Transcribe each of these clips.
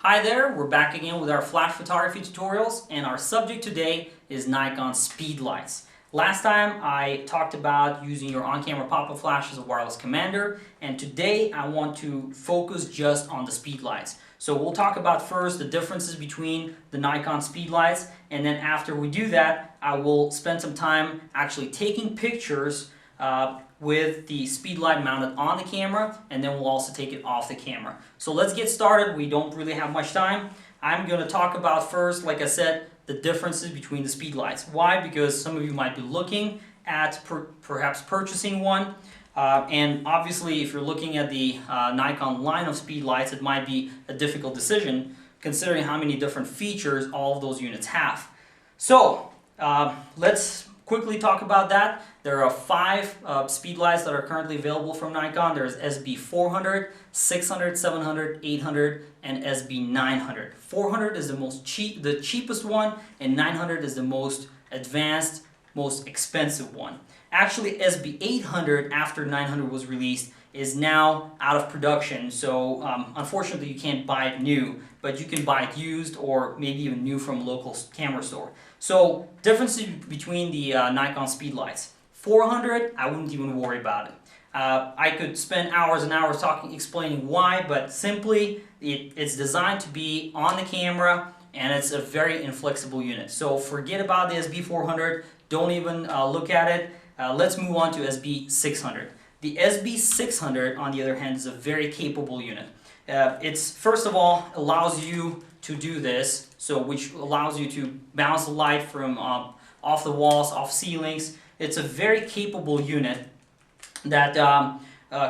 Hi there, we're back again with our flash photography tutorials, and our subject today is Nikon Speedlights. Last time I talked about using your on-camera pop-up flash as a wireless commander, and today I want to focus just on the Speedlights. So we'll talk about first the differences between the Nikon Speedlights, and then after we do that, I will spend some time actually taking pictures with the Speedlight mounted on the camera, and then we'll also take it off the camera. So let's get started. We don't really have much time. I'm going to talk about first, like I said, the differences between the Speedlights. Why? Because some of you might be looking at perhaps purchasing one, and obviously if you're looking at the Nikon line of Speedlights, it might be a difficult decision considering how many different features all of those units have. So let's quickly talk about that. There are 5 Speedlights that are currently available from Nikon. There's SB400, 600, 700, 800, and SB900. 400 is the cheapest one, and 900 is the most advanced, most expensive one. Actually, SB800, after 900 was released, is now out of production, so unfortunately you can't buy it new, but you can buy it used or maybe even new from a local camera store. So differences between the Nikon Speedlights. 400, I wouldn't even worry about it. I could spend hours and hours explaining why, but simply it's designed to be on the camera, and it's a very inflexible unit. So forget about the SB400, don't even look at it. Let's move on to SB600. The SB600, on the other hand, is a very capable unit. It's first of all allows you to do this, which allows you to bounce the light from off the walls, off ceilings. It's a very capable unit that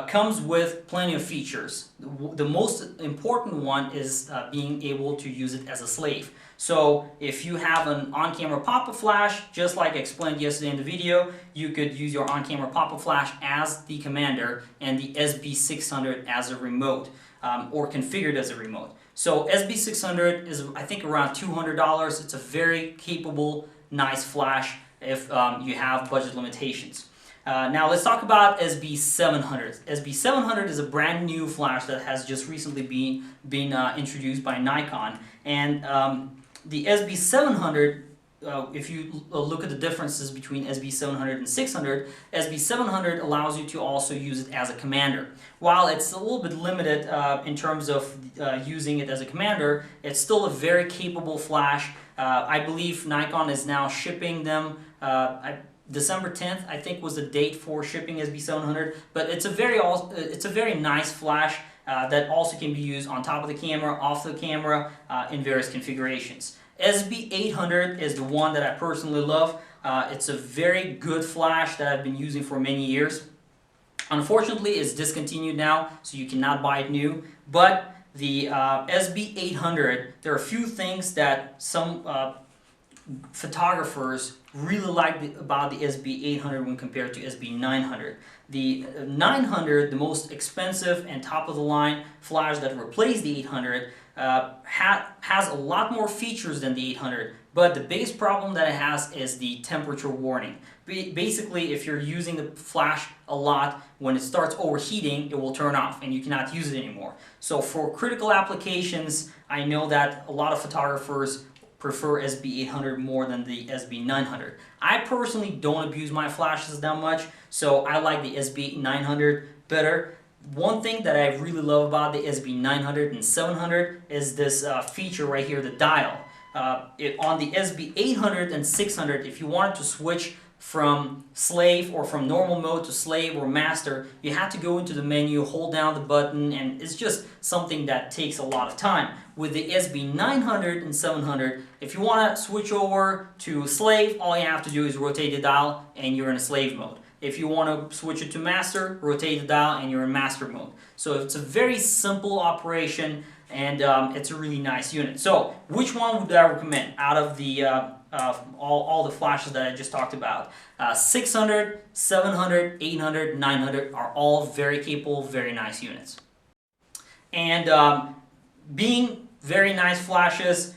comes with plenty of features. The most important one is being able to use it as a slave. So if you have an on-camera pop-up flash, just like I explained yesterday in the video, you could use your on-camera pop-up flash as the commander and the SB600 as a remote, or configured as a remote. So SB600 is, I think, around $200. It's a very capable, nice flash if you have budget limitations. Now let's talk about SB700. SB700 is a brand new flash that has just recently been introduced by Nikon, and the SB700, if you look at the differences between SB700 and 600, SB700 allows you to also use it as a commander. While it's a little bit limited in terms of using it as a commander, it's still a very capable flash. I believe Nikon is now shipping them. December 10th, I think, was the date for shipping SB700, but it's a very nice flash that also can be used on top of the camera, off the camera, in various configurations. SB800 is the one that I personally love. It's a very good flash that I've been using for many years. Unfortunately, it's discontinued now, so you cannot buy it new, but the SB800, there are a few things that some photographers really like about the SB800 when compared to SB900. The 900, the most expensive and top-of-the-line flash that replaced the 800, has a lot more features than the 800, but the biggest problem that it has is the temperature warning. Basically, if you're using the flash a lot, when it starts overheating, it will turn off and you cannot use it anymore. So for critical applications, I know that a lot of photographers prefer SB800 more than the SB900. I personally don't abuse my flashes that much, so I like the SB900 better. One thing that I really love about the SB900 and 700 is this feature right here, the dial. On the SB800 and 600, if you wanted to switch from slave or from normal mode to slave or master, you have to go into the menu, hold down the button, and it's just something that takes a lot of time. With the SB900 and 700, if you want to switch over to slave, all you have to do is rotate the dial and you're in a slave mode. If you want to switch it to master, rotate the dial and you're in master mode. So it's a very simple operation, and it's a really nice unit. So which one would I recommend out of the all the flashes that I just talked about? 600, 700, 800, 900 are all very capable, very nice units. And being very nice flashes,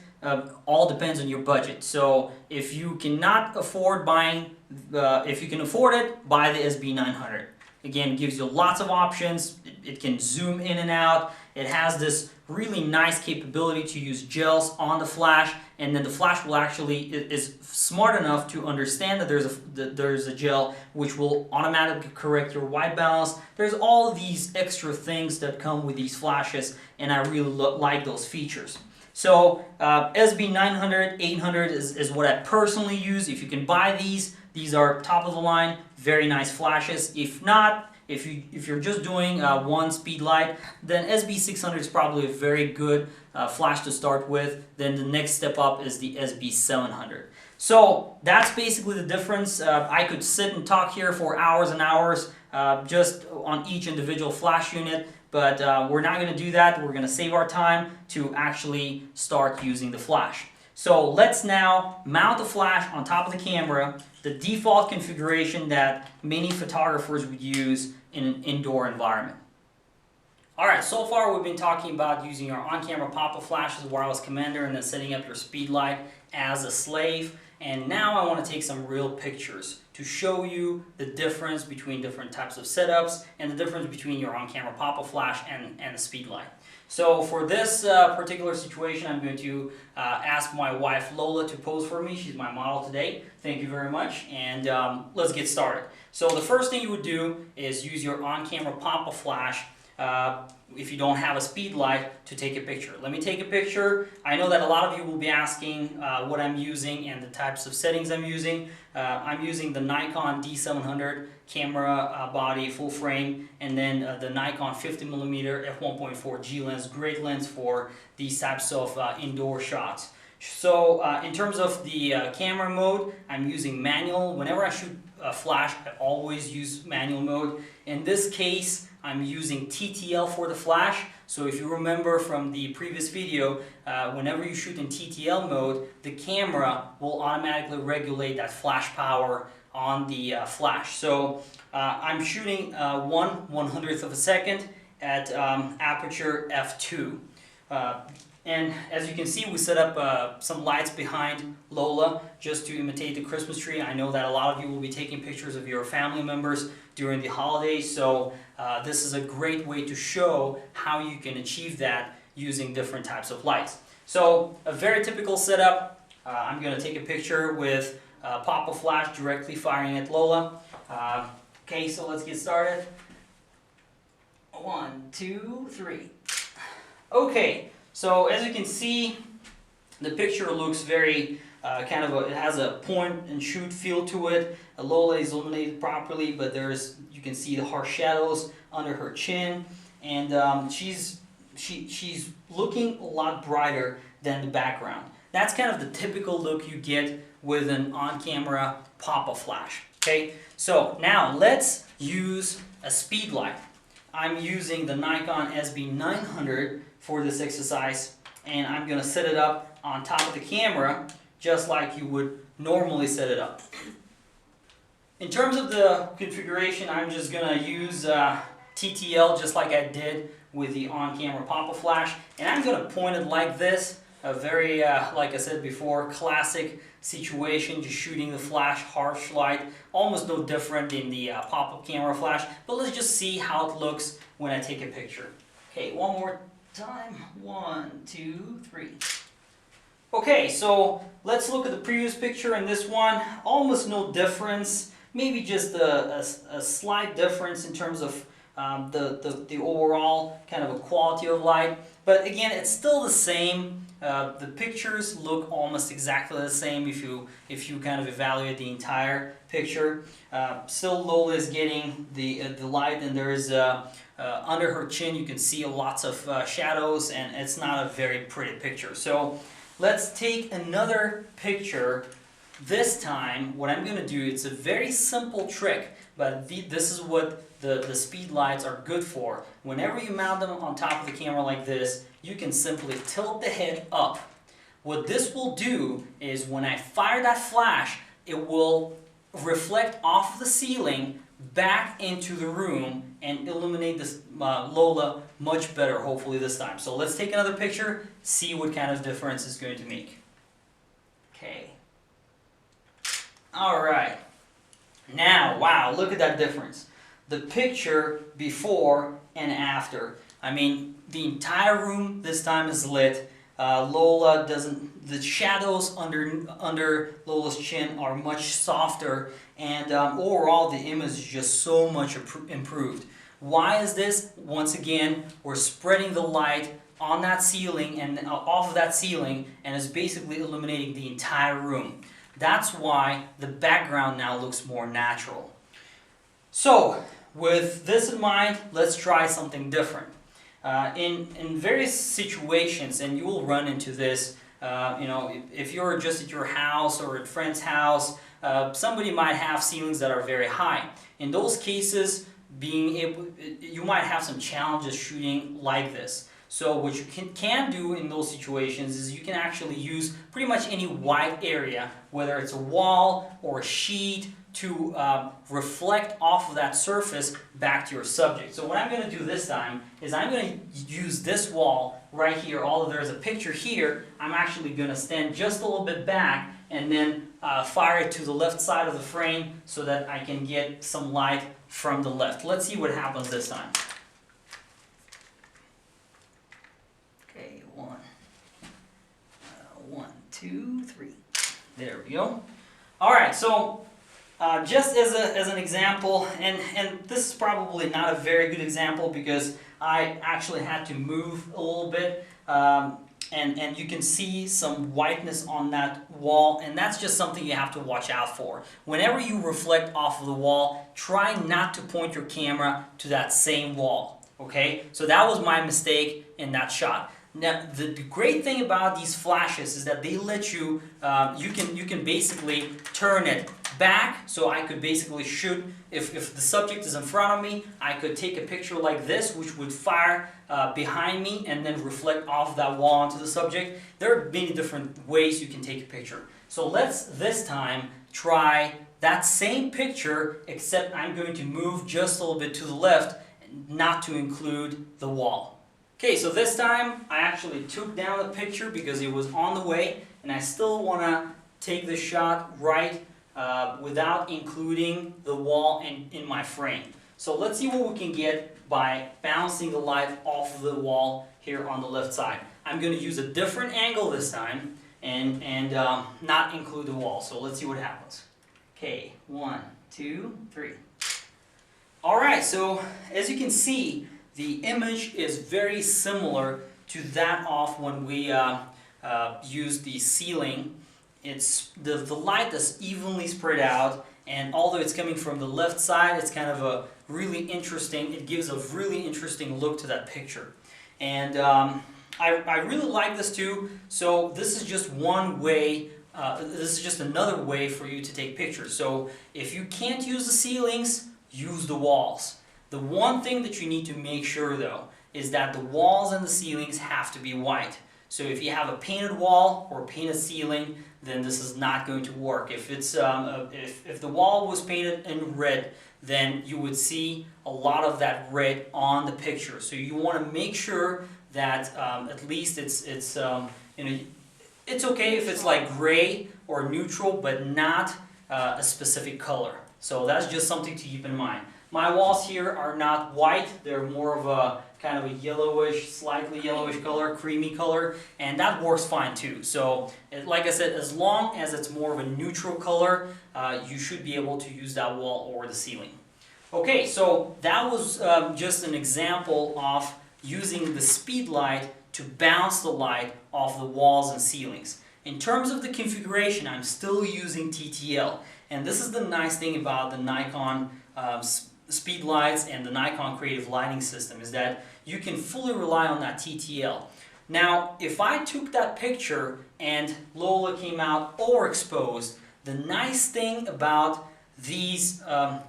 all depends on your budget. So if you cannot afford buying, if you can afford it, buy the SB900. Again, it gives you lots of options. It can zoom in and out. It has this really nice capability to use gels on the flash, and then the flash will actually is smart enough to understand that there's a gel which will automatically correct your white balance. There's all these extra things that come with these flashes, and I really like those features. So SB900, 800 is what I personally use. If you can buy these are top of the line, very nice flashes. If not, if you're just doing one Speedlight, then SB600 is probably a very good flash to start with. Then the next step up is the SB700. So that's basically the difference. I could sit and talk here for hours and hours just on each individual flash unit, but we're not going to do that. We're going to save our time to actually start using the flash. So let's now mount the flash on top of the camera, the default configuration that many photographers would use in an indoor environment. Alright, so far we've been talking about using your on-camera pop-up flash as a wireless commander and then setting up your Speedlight as a slave. And now I want to take some real pictures to show you the difference between different types of setups and the difference between your on-camera pop-up flash and the Speedlight. So for this particular situation, I'm going to ask my wife Lola to pose for me. She's my model today. Thank you very much, and let's get started. So the first thing you would do is use your on-camera pop-up flash if you don't have a Speedlight to take a picture. Let me take a picture. I know that a lot of you will be asking what I'm using and the types of settings I'm using. I'm using the Nikon D700 camera body full frame, and then the Nikon 50mm f1.4 G lens, great lens for these types of indoor shots. So in terms of the camera mode, I'm using manual. Whenever I shoot a flash, I always use manual mode. In this case, I'm using TTL for the flash. So if you remember from the previous video, whenever you shoot in TTL mode, the camera will automatically regulate that flash power on the flash. So I'm shooting 1/100th of a second at aperture f2. And as you can see, we set up some lights behind Lola just to imitate the Christmas tree. I know that a lot of you will be taking pictures of your family members during the holidays, so this is a great way to show how you can achieve that using different types of lights. So a very typical setup, I'm going to take a picture with pop-up flash directly firing at Lola. Okay, so let's get started. 1, 2, 3. Okay. So as you can see, the picture looks very it has a point and shoot feel to it. Lola is illuminated properly, but you can see the harsh shadows under her chin, and she's looking a lot brighter than the background. That's kind of the typical look you get with an on-camera pop-up flash. Okay, so now let's use a Speedlight. I'm using the Nikon SB900 for this exercise, and I'm going to set it up on top of the camera just like you would normally set it up. In terms of the configuration, I'm just going to use TTL just like I did with the on-camera pop-up flash, and I'm going to point it like this. A very, like I said before, classic situation, just shooting the flash, harsh light, almost no different than the pop-up camera flash, but let's just see how it looks when I take a picture. Okay, one more time. 1, 2, 3. Okay, so let's look at the previous picture and this one. Almost no difference, maybe just a slight difference in terms of the overall kind of a quality of light, but again, it's still the same. The pictures look almost exactly the same if you kind of evaluate the entire picture. Still, Lola is getting the light, and there is under her chin you can see lots of shadows, and it's not a very pretty picture. So let's take another picture. This time, what I'm going to do, it's a very simple trick, but this is what the Speedlights are good for. Whenever you mount them on top of the camera like this, you can simply tilt the head up. What this will do is when I fire that flash, it will reflect off the ceiling back into the room and illuminate this Lola much better, hopefully this time. So let's take another picture, see what kind of difference it's going to make. Okay. Alright. Now, wow, look at that difference. The picture before and after. I mean, the entire room this time is lit. Lola doesn't, the shadows under Lola's chin are much softer, and overall the image is just so much improved. Why is this? Once again, we're spreading the light on that ceiling and off of that ceiling, and it's basically illuminating the entire room. That's why the background now looks more natural. So, with this in mind, let's try something different. In various situations, and you will run into this, if you're just at your house or at a friend's house, somebody might have ceilings that are very high. In those cases, you might have some challenges shooting like this. So what you can do in those situations is you can actually use pretty much any white area, whether it's a wall or a sheet, to reflect off of that surface back to your subject. So what I'm going to do this time is I'm going to use this wall right here. Although there's a picture here, I'm actually going to stand just a little bit back and then fire it to the left side of the frame so that I can get some light from the left. Let's see what happens this time. Okay, one, two, three. There we go. All right, so just as an example, and this is probably not a very good example because I actually had to move a little bit, and you can see some whiteness on that wall, and that's just something you have to watch out for. Whenever you reflect off of the wall, try not to point your camera to that same wall, okay? So that was my mistake in that shot. Now, the great thing about these flashes is that they let you, you can basically turn it back, so I could basically shoot, if the subject is in front of me, I could take a picture like this, which would fire behind me and then reflect off that wall onto the subject. There are many different ways you can take a picture. So let's this time try that same picture, except I'm going to move just a little bit to the left, not to include the wall. Okay, so this time I actually took down the picture because it was on the way, and I still want to take the shot right without including the wall in my frame. So let's see what we can get by bouncing the light off of the wall here on the left side. I'm going to use a different angle this time and not include the wall. So let's see what happens. Okay, 1, 2, 3. Alright, so as you can see, the image is very similar to that of when we used the ceiling. It's the light is evenly spread out, and although it's coming from the left side, it's kind of a really interesting, it gives a really interesting look to that picture. And I really like this too, so this is just one way, this is just another way for you to take pictures. So if you can't use the ceilings, use the walls. The one thing that you need to make sure though is that the walls and the ceilings have to be white. So if you have a painted wall or a painted ceiling, then this is not going to work. If it's if the wall was painted in red, then you would see a lot of that red on the picture. So you want to make sure that at least it's okay if it's like gray or neutral, but not a specific color. So that's just something to keep in mind. My walls here are not white, they're more of a kind of a yellowish, slightly yellowish color, creamy color, and that works fine too. So, like I said, as long as it's more of a neutral color, you should be able to use that wall or the ceiling. Okay, so that was just an example of using the Speedlight to bounce the light off the walls and ceilings. In terms of the configuration, I'm still using TTL, and this is the nice thing about the Nikon Speedlights and the Nikon Creative Lighting System, is that you can fully rely on that TTL. Now, if I took that picture and Lola came out overexposed, the nice thing about these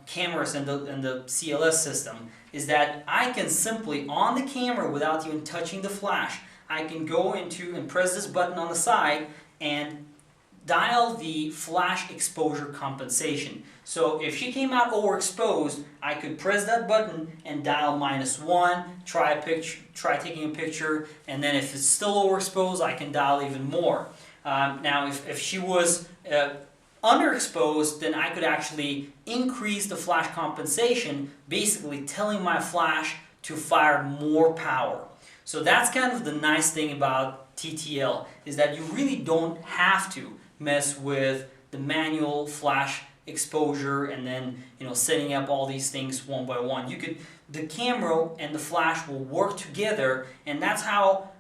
cameras and the CLS system is that I can simply, on the camera without even touching the flash, I can go into and press this button on the side and dial the flash exposure compensation. So if she came out overexposed, I could press that button and dial -1, try taking a picture, and then if it's still overexposed, I can dial even more. Now if she was underexposed, then I could actually increase the flash compensation, basically telling my flash to fire more power. So that's kind of the nice thing about TTL, is that you really don't have to mess with the manual flash exposure and then setting up all these things one by one. The camera and the flash will work together, and that's how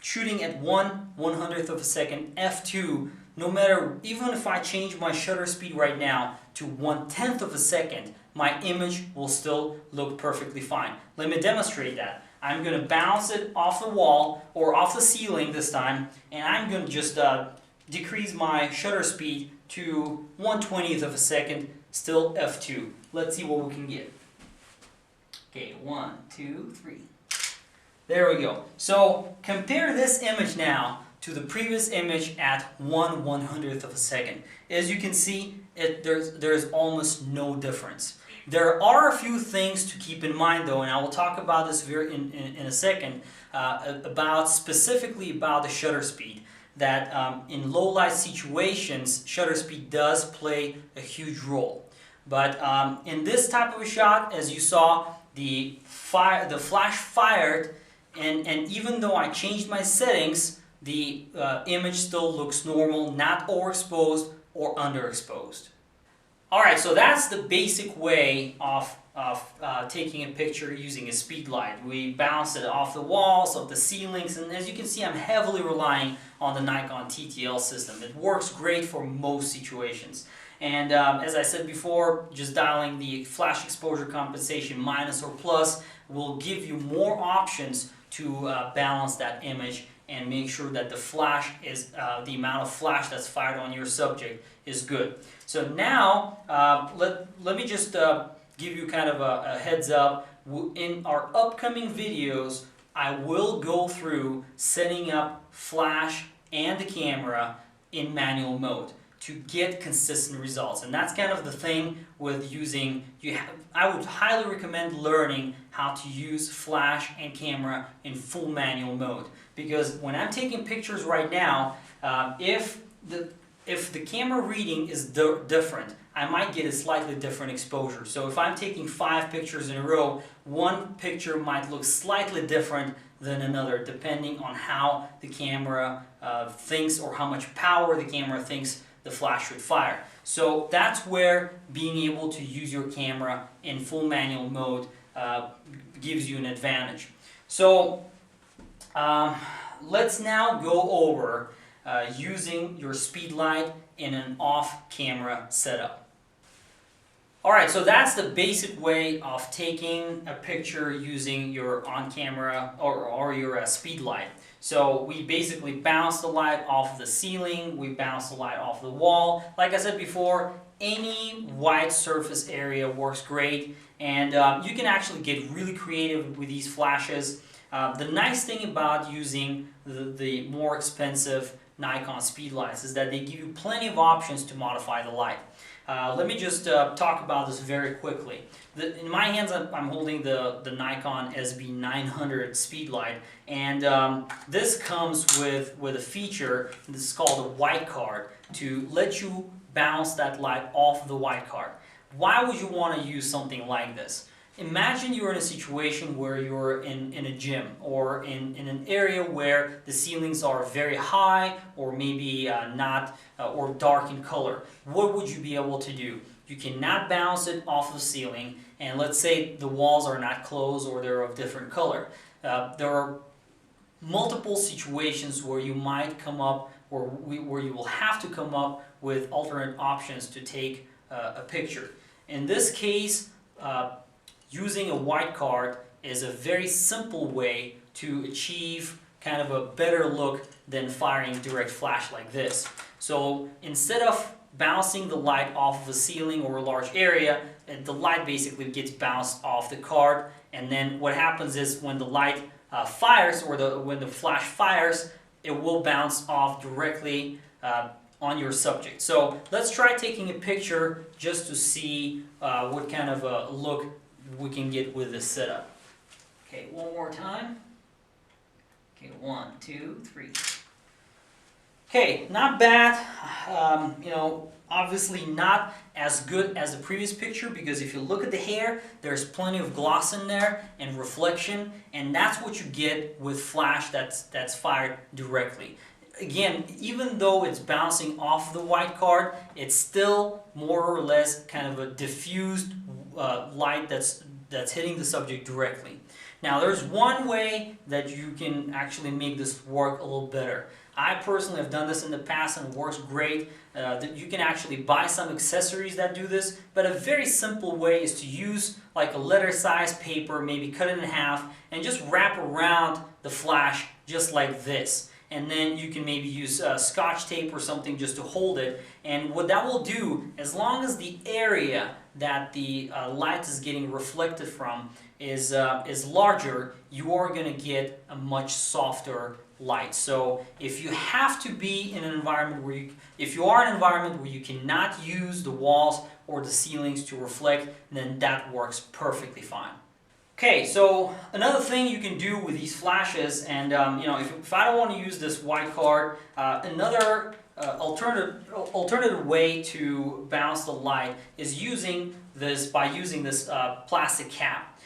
shooting at 1/100th of a second f2, no matter, even if I change my shutter speed right now to 1/10th of a second, my image will still look perfectly fine. Let me demonstrate that. I'm going to bounce it off the wall, or off the ceiling this time, and I'm going to just decrease my shutter speed to 1/20th of a second, still f2. Let's see what we can get. Okay, 1, 2, 3. There we go. So compare this image now to the previous image at 1/100th of a second. As you can see, there's almost no difference. There are a few things to keep in mind though, and I will talk about this in a second, specifically about the shutter speed. That in low light situations, shutter speed does play a huge role. But in this type of a shot, as you saw, the flash fired, and even though I changed my settings, the image still looks normal, not overexposed or underexposed. Alright, so that's the basic way of taking a picture using a Speedlight. We bounce it off the walls, off the ceilings, and as you can see, I'm heavily relying on the Nikon TTL system. It works great for most situations. And as I said before, just dialing the flash exposure compensation minus or plus will give you more options to balance that image and make sure that the flash is, the amount of flash that's fired on your subject is good. So now, let me just give you kind of a heads up. In our upcoming videos, I will go through setting up flash and the camera in manual mode to get consistent results. And that's kind of the thing with using, I would highly recommend learning how to use flash and camera in full manual mode. Because when I'm taking pictures right now, if the camera reading is different, I might get a slightly different exposure. So if I'm taking 5 pictures in a row, one picture might look slightly different than another, depending on how the camera thinks, or how much power the camera thinks the flash should fire. So that's where being able to use your camera in full manual mode gives you an advantage. So let's now go over using your Speedlight in an off-camera setup. Alright, so that's the basic way of taking a picture using your on-camera or your Speedlight. So we basically bounce the light off the ceiling, we bounce the light off the wall. Like I said before, any white surface area works great, and you can actually get really creative with these flashes. The nice thing about using the more expensive Nikon Speedlights is that they give you plenty of options to modify the light. Let me just talk about this very quickly. In my hands, I'm holding the Nikon SB900 Speedlight, and this comes with a feature. This is called a white card, to let you bounce that light off the white card. Why would you want to use something like this? Imagine you're in a situation where you're in a gym, or in an area where the ceilings are very high, or maybe not, or dark in color. What would you be able to do? You cannot bounce it off the ceiling, and let's say the walls are not closed or they're of different color. There are multiple situations where you might come up, or where you will have to come up with alternate options to take a picture. In this case, using a white card is a very simple way to achieve kind of a better look than firing direct flash like this. So instead of bouncing the light off of the ceiling or a large area, the light basically gets bounced off the card, and then what happens is when the light fires, or when the flash fires, it will bounce off directly on your subject. So let's try taking a picture just to see what kind of a look we can get with this setup. Okay, one more time. Okay, 1, 2, 3. Okay, not bad. You know, obviously not as good as the previous picture, because if you look at the hair, there's plenty of gloss in there and reflection, and that's what you get with flash that's fired directly. Again, even though it's bouncing off the white card, it's still more or less kind of a diffused light that's hitting the subject directly. Now, there's one way that you can actually make this work a little better. I personally have done this in the past and it works great. You can actually buy some accessories that do this, but a very simple way is to use like a letter size paper, maybe cut it in half, and just wrap around the flash just like this. And then you can maybe use scotch tape or something just to hold it. And what that will do, as long as the area that the light is getting reflected from is larger, you are going to get a much softer light. So if you have to be in an environment where if you are in an environment where you cannot use the walls or the ceilings to reflect, then that works perfectly fine. Okay, so another thing you can do with these flashes, and you know, if I don't want to use this white card, another alternative way to bounce the light is using this plastic cap.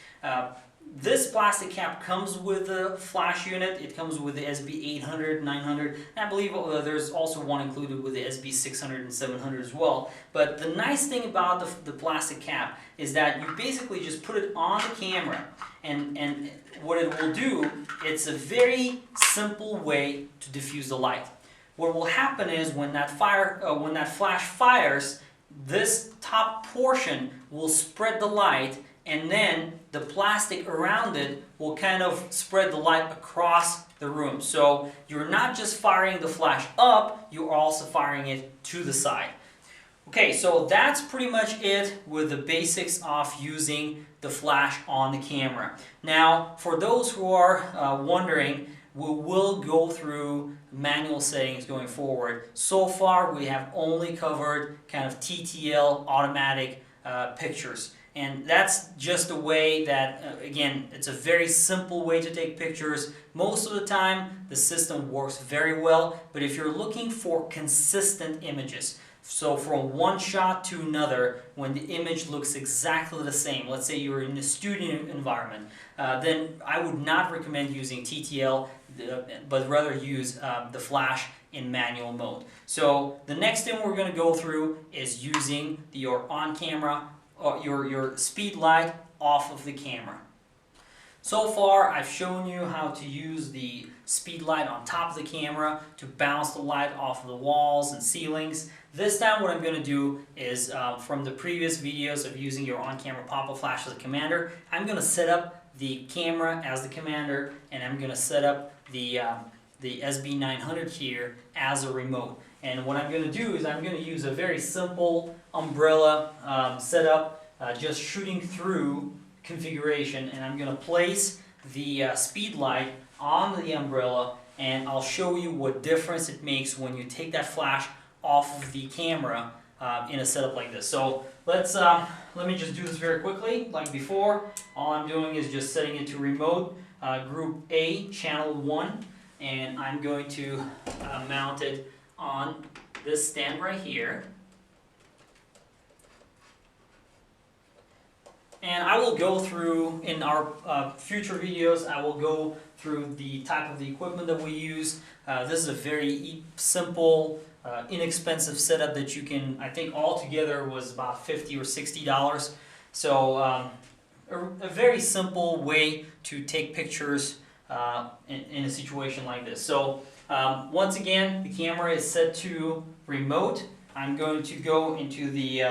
This plastic cap comes with a flash unit. It comes with the SB 800, 900, and I believe there's also one included with the SB 600 and 700 as well. But the nice thing about the plastic cap is that you basically just put it on the camera, and what it will do, it's a very simple way to diffuse the light. What will happen is when that flash fires, this top portion will spread the light, and then the plastic around it will kind of spread the light across the room. So you're not just firing the flash up, you're also firing it to the side. Okay, so that's pretty much it with the basics of using the flash on the camera. Now, for those who are wondering, we will go through manual settings going forward. So far, we have only covered kind of TTL automatic pictures. And that's just a way that, again, it's a very simple way to take pictures. Most of the time, the system works very well, but if you're looking for consistent images, so from one shot to another, when the image looks exactly the same, let's say you're in a studio environment, then I would not recommend using TTL, but rather use the flash in manual mode. So the next thing we're going to go through is using your on-camera or your speed light off of the camera. So far, I've shown you how to use the speed light on top of the camera to bounce the light off of the walls and ceilings. This time what I'm going to do is, from the previous videos of using your on-camera pop-up flash as a commander, I'm going to set up the camera as the commander, and I'm going to set up the SB 900 here as a remote. And what I'm going to do is I'm going to use a very simple umbrella setup, just shooting through configuration, and I'm going to place the speed light on the umbrella, and I'll show you what difference it makes when you take that flash off of the camera in a setup like this. So let me just do this very quickly. Like before, all I'm doing is just setting it to remote, group A, channel 1, and I'm going to mount it on this stand right here. And I will go through, in our future videos, I will go through the type of the equipment that we use. This is a very simple, inexpensive setup that you can, I think altogether was about $50 or $60. So a very simple way to take pictures in a situation like this. So once again, the camera is set to remote. I'm going to go into the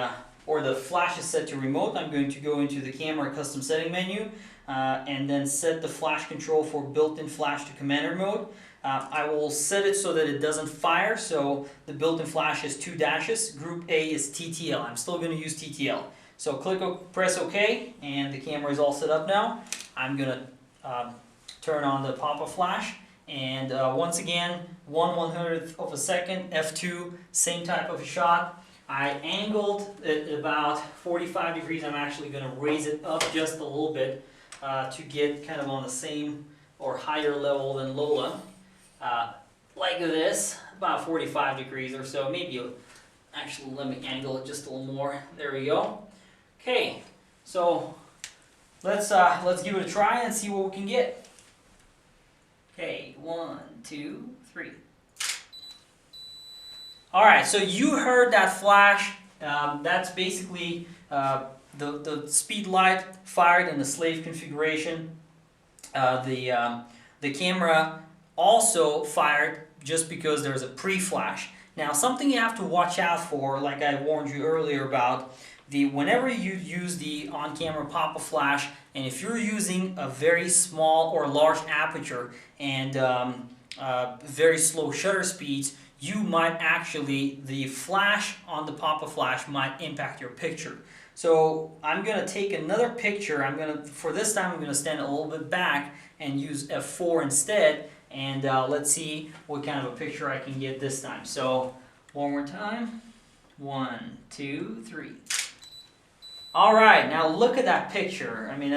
flash is set to remote. I'm going to go into the camera custom setting menu and then set the flash control for built-in flash to commander mode. I will set it so that it doesn't fire, so the built-in flash is 2 dashes. Group A is TTL. I'm still going to use TTL. So press OK, and the camera is all set up now. I'm going to turn on the pop-up flash, and once again, 1/100th of a second, f2, same type of a shot. I angled it about 45 degrees. I'm actually going to raise it up just a little bit to get kind of on the same or higher level than Lola, like this. about 45 degrees or so, maybe. Actually, let me angle it just a little more. There we go. Okay, so let's give it a try and see what we can get. Okay, 1, 2, 3. All right, so you heard that flash. That's basically the speed light fired in the slave configuration. The camera also fired just because there's a pre-flash. Now, something you have to watch out for, like I warned you earlier about, whenever you use the on-camera pop-up flash, and if you're using a very small or large aperture and very slow shutter speeds, you might actually, the flash on the pop-up flash might impact your picture. So I'm going to take another picture. For this time, I'm going to stand a little bit back and use f4 instead, and let's see what kind of a picture I can get this time. So one more time. 1, 2, 3. All right, now look at that picture. I mean,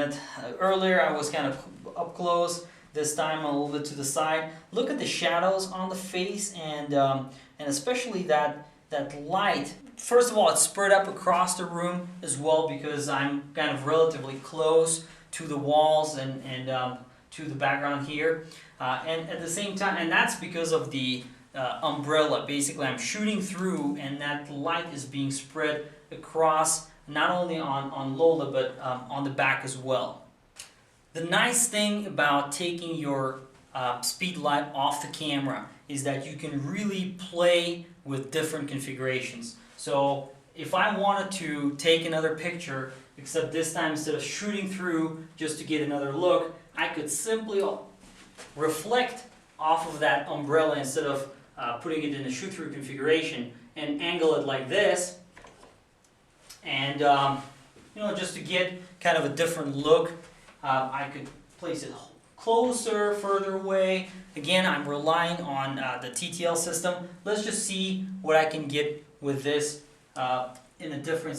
earlier I was kind of up close. This time a little bit to the side. Look at the shadows on the face, and especially that light. First of all, it's spread up across the room as well because I'm kind of relatively close to the walls and to the background here. And at the same time, and that's because of the umbrella. Basically, I'm shooting through, and that light is being spread across not only on Lola, but on the back as well. The nice thing about taking your speed light off the camera is that you can really play with different configurations. So if I wanted to take another picture, except this time instead of shooting through just to get another look, I could simply reflect off of that umbrella instead of putting it in a shoot-through configuration and angle it like this, and just to get kind of a different look. I could place it closer, further away. Again, I'm relying on the TTL system. Let's just see what I can get with this in a different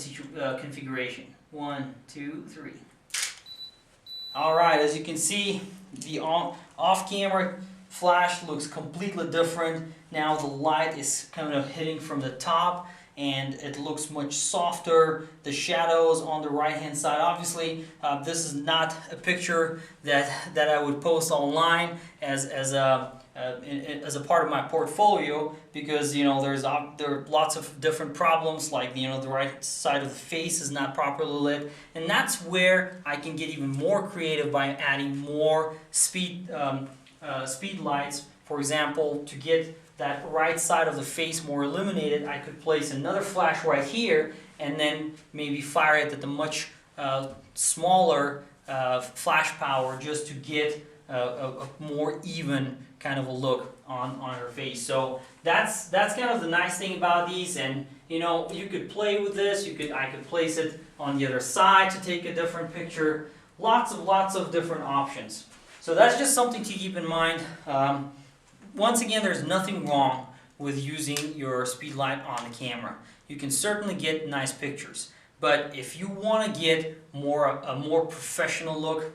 configuration. 1, 2, 3. All right, as you can see, the off-camera flash looks completely different. Now the light is kind of hitting from the top, and it looks much softer. The shadows on the right hand side, obviously this is not a picture that I would post online as a part of my portfolio, because there are lots of different problems, like the right side of the face is not properly lit, and that's where I can get even more creative by adding more speed lights. For example, to get that right side of the face more illuminated, I could place another flash right here and then maybe fire it at the much smaller flash power, just to get a more even kind of a look on her face. So that's kind of the nice thing about these, and you could play with this. I could place it on the other side to take a different picture. Lots of different options. So that's just something to keep in mind. Once again, there's nothing wrong with using your speed light on the camera. You can certainly get nice pictures, but if you want to get a more professional look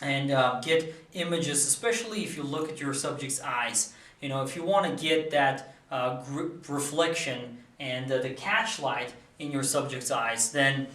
and get images, especially if you look at your subject's eyes, if you want to get that reflection and the catch light in your subject's eyes, then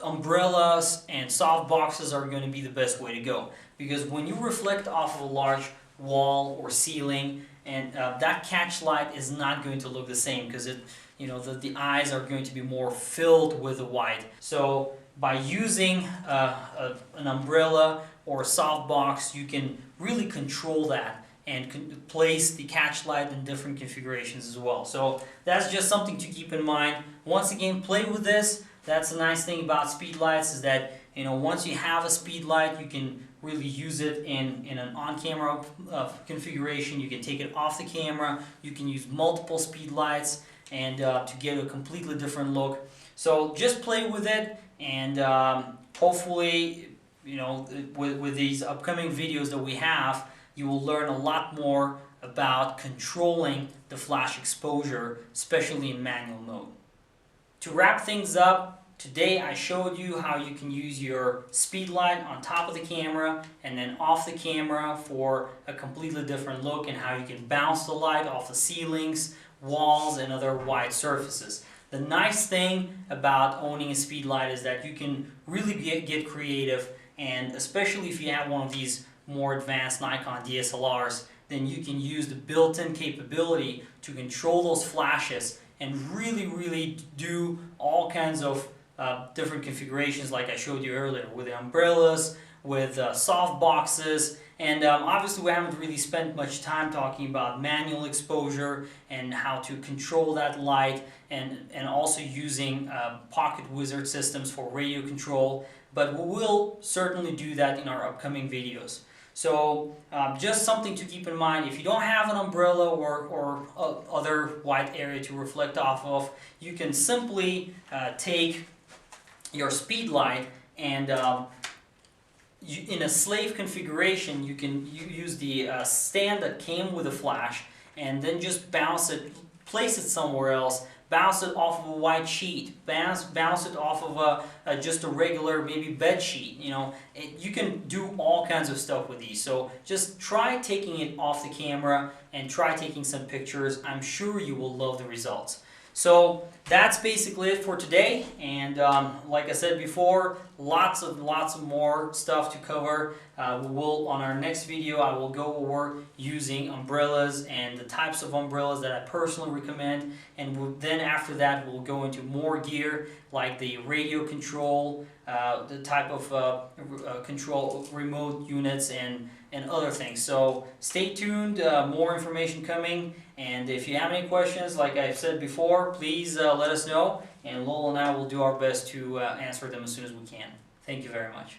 umbrellas and soft boxes are going to be the best way to go, because when you reflect off of a large wall or ceiling, and that catch light is not going to look the same, because the eyes are going to be more filled with the white. So by using an umbrella or a soft box, you can really control that and place the catch light in different configurations as well. So that's just something to keep in mind. Once again, play with this. That's the nice thing about speed lights, is that once you have a speed light, you can really use it in an on-camera configuration. You can take it off the camera. You can use multiple speed lights and to get a completely different look. So just play with it, and hopefully, with these upcoming videos that we have, you will learn a lot more about controlling the flash exposure, especially in manual mode. To wrap things up, Today I showed you how you can use your speed light on top of the camera and then off the camera for a completely different look, and how you can bounce the light off the ceilings, walls, and other wide surfaces. The nice thing about owning a speed light is that you can really get creative, and especially if you have one of these more advanced Nikon DSLRs, then you can use the built-in capability to control those flashes and really do all kinds of different configurations like I showed you earlier, with the umbrellas, with soft boxes, and obviously we haven't really spent much time talking about manual exposure and how to control that light, and also using pocket wizard systems for radio control, but we will certainly do that in our upcoming videos. So just something to keep in mind: if you don't have an umbrella or other white area to reflect off of, you can simply take your speed light and in a slave configuration, you can use the stand that came with the flash, and then just bounce it, place it somewhere else, bounce it off of a white sheet, bounce it off of just a regular maybe bed sheet. You know, you can do all kinds of stuff with these. So just try taking it off the camera and try taking some pictures. I'm sure you will love the results. So that's basically it for today, and like I said before, lots of more stuff to cover. We will, on our next video, I will go over using umbrellas and the types of umbrellas that I personally recommend, and then after that we'll go into more gear like the radio control, the type of control remote units, and other things. So stay tuned, more information coming, and if you have any questions, like I've said before, please let us know, and Lowell and I will do our best to answer them as soon as we can. Thank you very much.